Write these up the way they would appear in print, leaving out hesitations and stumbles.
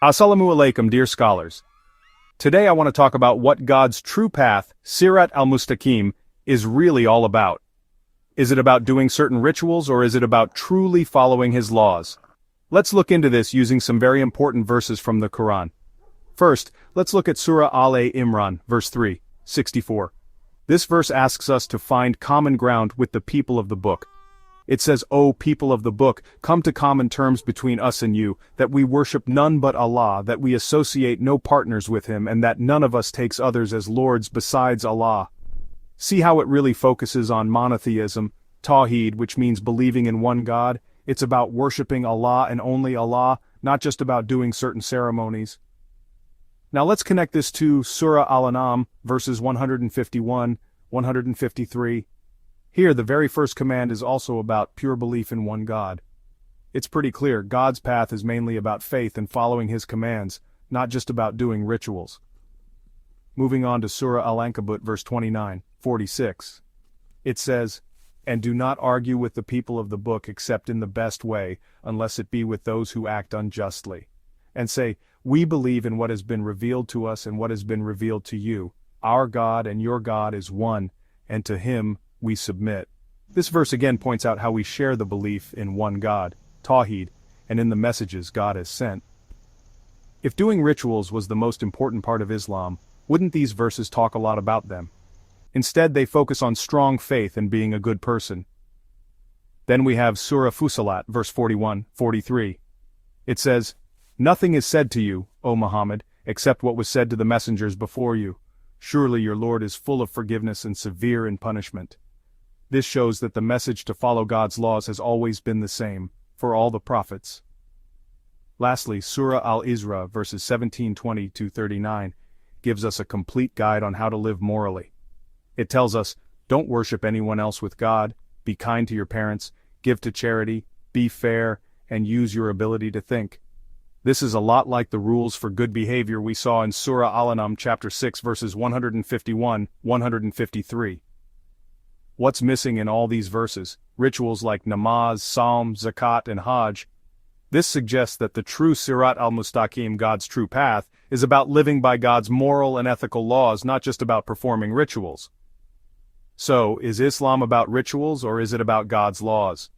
Assalamu alaikum, dear scholars. Today I want to talk about what God's true path, Sirat al-Mustaqim, is really all about. Is it about doing certain rituals, or is it about truly following His laws? Let's look into this using some very important verses from the Quran. First, let's look at Surah Aal-e-Imran, verse 3, 64. This verse asks us to find common ground with the people of the book. It says, "O people of the book, come to common terms between us and you, that we worship none but Allah, that we associate no partners with Him, and that none of us takes others as lords besides Allah." See how it really focuses on monotheism, Tawheed, which means believing in one God. It's about worshiping Allah and only Allah, not just about doing certain ceremonies. Now let's connect this to Surah Al-An'am, verses 151, 153. Here, the very first command is also about pure belief in one God. It's pretty clear, God's path is mainly about faith and following His commands, not just about doing rituals. Moving on to Surah Al-Ankabut, verse 29, 46. It says, "And do not argue with the people of the book except in the best way, unless it be with those who act unjustly. And say, we believe in what has been revealed to us and what has been revealed to you. Our God and your God is one, and to Him we submit." This verse again points out how we share the belief in one God, Tawheed, and in the messages God has sent. If doing rituals was the most important part of Islam, wouldn't these verses talk a lot about them? Instead, they focus on strong faith and being a good person. Then we have Surah Fussilat, verse 41, 43. It says, "Nothing is said to you, O Muhammad, except what was said to the messengers before you. Surely your Lord is full of forgiveness and severe in punishment." This shows that the message to follow God's laws has always been the same, for all the prophets. Lastly, Surah Al-Isra, verses 17:20-39, gives us a complete guide on how to live morally. It tells us, don't worship anyone else with God, be kind to your parents, give to charity, be fair, and use your ability to think. This is a lot like the rules for good behavior we saw in Surah Al-An'am chapter 6 verses 151, 153. What's missing in all these verses? Rituals like namaz, psalm, zakat, and hajj. This suggests that the true Sirat al-Mustaqim, God's true path, is about living by God's moral and ethical laws, not just about performing rituals. So, is Islam about rituals, or is it about God's laws?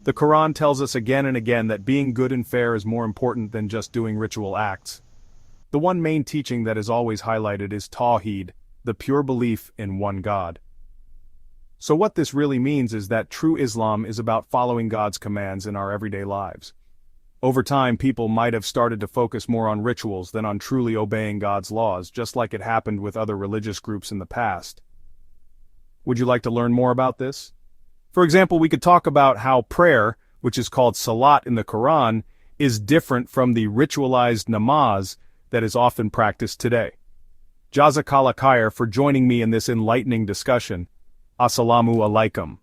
The Quran tells us again and again that being good and fair is more important than just doing ritual acts. The one main teaching that is always highlighted is Tawheed, the pure belief in one God. So what this really means is that true Islam is about following God's commands in our everyday lives. Over time, people might have started to focus more on rituals than on truly obeying God's laws, just like it happened with other religious groups in the past. Would you like to learn more about this? For example, we could talk about how prayer, which is called Salat in the Quran, is different from the ritualized namaz that is often practiced today. Jazakallah khair for joining me in this enlightening discussion. Assalamu alaikum.